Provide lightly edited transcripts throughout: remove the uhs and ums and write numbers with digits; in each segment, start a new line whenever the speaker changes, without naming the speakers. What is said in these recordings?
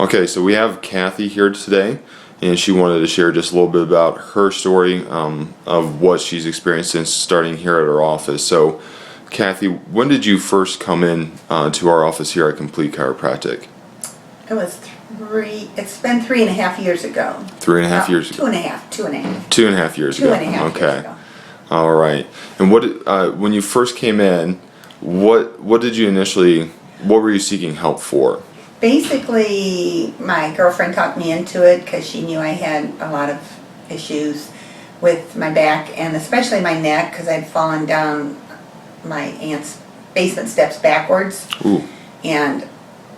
Okay, so we have Kathy here today, and she wanted to share just a little bit about her story of what she's experienced since starting here at our office. So, Kathy, when did you first come in to our office here at Complete Chiropractic?
It's been 3.5 years ago.
3.5 years ago?
2.5.
2.5 years ago.
2.5 years ago.
All right. And when you first came in, what were you seeking help for?
Basically, my girlfriend talked me into it because she knew I had a lot of issues with my back and especially my neck because I'd fallen down my aunt's basement steps backwards.
Ooh.
And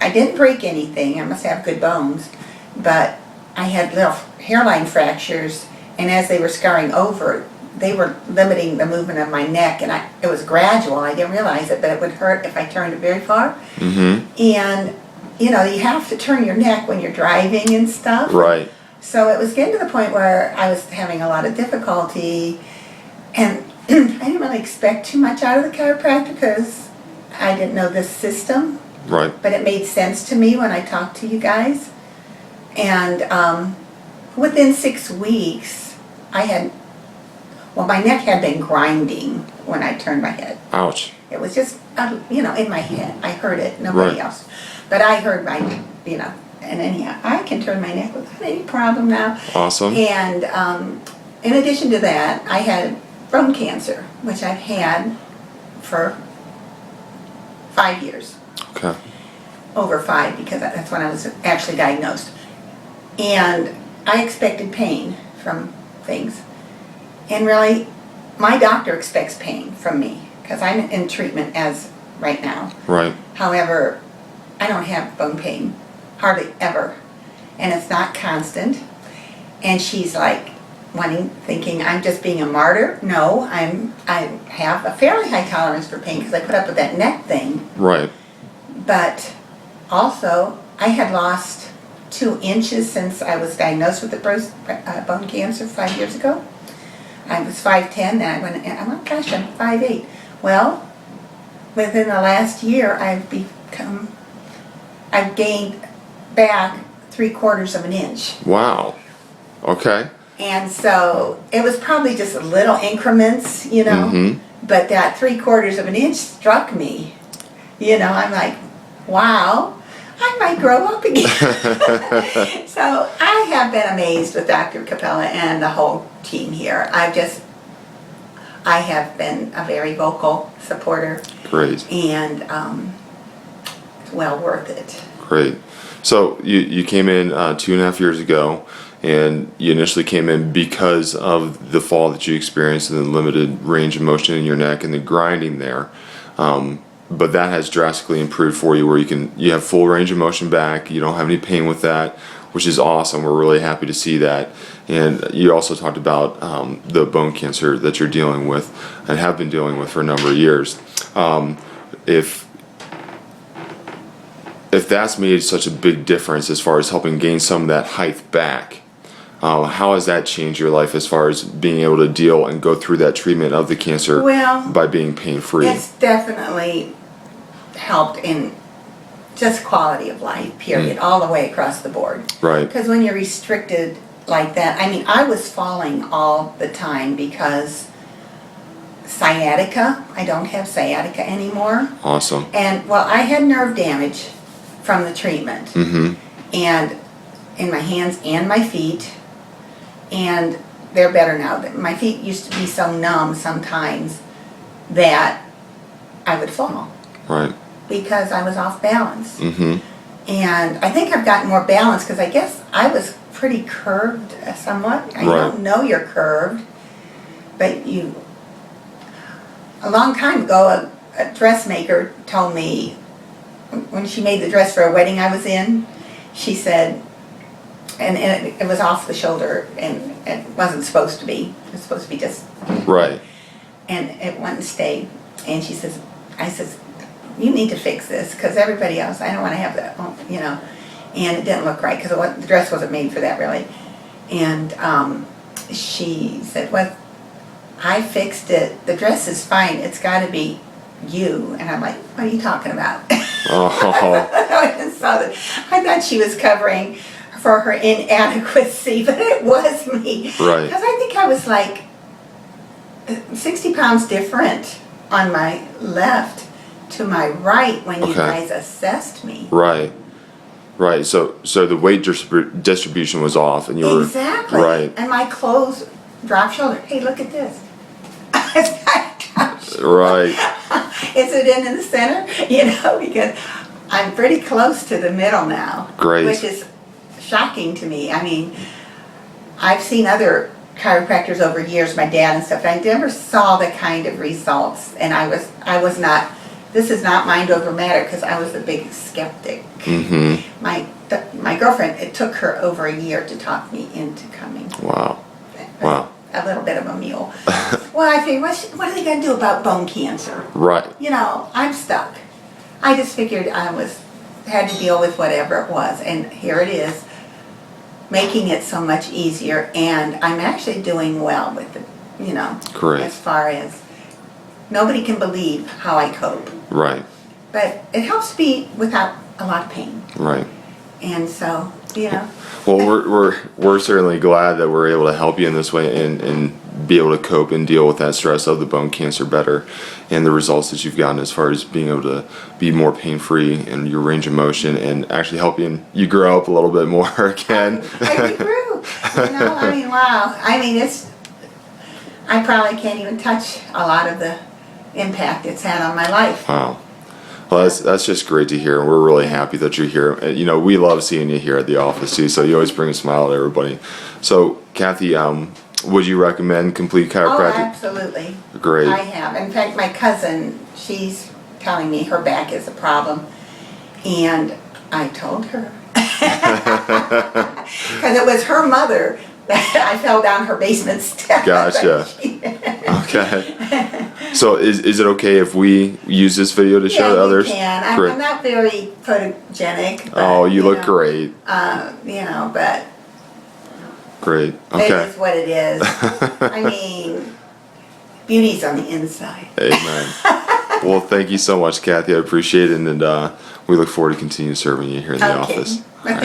I didn't break anything. I must have good bones. But I had little hairline fractures, and as they were scarring over, they were limiting the movement of my neck, and it was gradual. I didn't realize it, but it would hurt if I turned it very far.
Mm-hmm.
And you have to turn your neck when you're driving and stuff.
Right.
So it was getting to the point where I was having a lot of difficulty, and I didn't really expect too much out of the chiropractor because I didn't know this system.
Right.
But it made sense to me when I talked to you guys. And within 6 weeks, my neck had been grinding when I turned my head.
Ouch.
It was just, in my head. I heard it, nobody else. But I heard and anyhow, I can turn my neck without any problem now.
Awesome.
And in addition to that, I had bone cancer, which I've had for 5 years.
Okay.
Over 5, because that's when I was actually diagnosed. And I expected pain from things. And really, my doctor expects pain from me because I'm in treatment as right now.
Right.
However, I don't have bone pain, hardly ever. And it's not constant. And she's like thinking I'm just being a martyr. No, I have a fairly high tolerance for pain because I put up with that neck thing.
Right.
But also, I had lost 2 inches since I was diagnosed with the bone cancer 5 years ago. I was 5'10", then I went, oh gosh, I'm 5'8". Well, within the last year, I've gained back 3/4 of an inch.
Wow. Okay.
And so, it was probably just little increments,
Mm-hmm.
but that 3/4 of an inch struck me. I'm like, wow, I might grow up again. So I have been amazed with Dr. Capella and the whole team here. I have been a very vocal supporter.
Great.
And it's well worth it.
Great. So you came in 2.5 years ago, and you initially came in because of the fall that you experienced and the limited range of motion in your neck and the grinding there. But that has drastically improved for you where you have full range of motion back, you don't have any pain with that, which is awesome. We're really happy to see that. And you also talked about the bone cancer that you're dealing with and have been dealing with for a number of years. If that's made such a big difference as far as helping gain some of that height back, how has that changed your life as far as being able to deal and go through that treatment of the cancer by being pain-free?
It's definitely helped in just quality of life, period, all the way across the board.
Right.
Because when you're restricted like that, I was falling all the time because sciatica, I don't have sciatica anymore.
Awesome.
And, I had nerve damage from the treatment.
Mm-hmm.
And in my hands and my feet. And they're better now. My feet used to be so numb sometimes that I would fall.
Right.
Because I was off balance.
Mm-hmm.
And I think I've gotten more balance because I guess I was pretty curved somewhat. I don't know you're curved, but a long time ago, a dressmaker told me when she made the dress for a wedding I was in, she said, and it was off the shoulder, and it wasn't supposed to be. It was supposed to be just
right. And
it went and stayed. And I says, you need to fix this because everybody else, I don't want to have that, And it didn't look right because the dress wasn't made for that really. And she said, well, I fixed it. The dress is fine. It's got to be you. And I'm like, what are you talking about?
Oh,
I thought she was covering for her inadequacy, but it was me.
Right.
Because I think I was like 60 pounds different on my left to my right when you
Okay.
guys assessed me.
right. Right. So the weight distribution was off, and you were
Exactly.
right.
And my clothes drop shoulder. Hey, look at this.
Right.
Is it in the center? Because I'm pretty close to the middle now.
Great.
Which is shocking to me. I mean, I've seen other chiropractors over years, my dad and stuff, and I never saw the kind of results. And I was not, this is not mind over matter, because I was a big skeptic.
Mm-hmm.
My girlfriend, it took her over a year to talk me into coming.
Wow. Wow.
A little bit of a mule. Well, I figured, what are they going to do about bone cancer?
Right.
I'm stuck. I just figured had to deal with whatever it was, and here it is, making it so much easier, and I'm actually doing well with it,
Great.
as far as nobody can believe how I cope.
Right.
But it helps me without a lot of pain.
Right.
And so,
Well, we're certainly glad that we're able to help you in this way and be able to cope and deal with that stress of the bone cancer better, and the results that you've gotten as far as being able to be more pain-free in your range of motion, and actually helping you grow up a little bit more again.
I regrew. Wow. I probably can't even touch a lot of the impact it's had on my life.
Wow. Well, that's just great to hear, and we're really happy that you're here. We love seeing you here at the office too, so you always bring a smile to everybody. So, Kathy, would you recommend Complete
Oh,
Chiropractic?
absolutely.
Great.
I have. In fact, my cousin, she's telling me her back is a problem, and I told her. Because it was her mother that I fell down her basement steps.
Gotcha. Okay. So is it okay if we use this video to show others?
Yeah, you can. I'm not very photogenic. But,
Oh, you look great.
But
Great.
it
Okay.
is what it is. I mean, beauty's on the inside.
Amen. Well, thank you so much, Kathy. I appreciate it, and we look forward to continue serving you here in the office.
Well,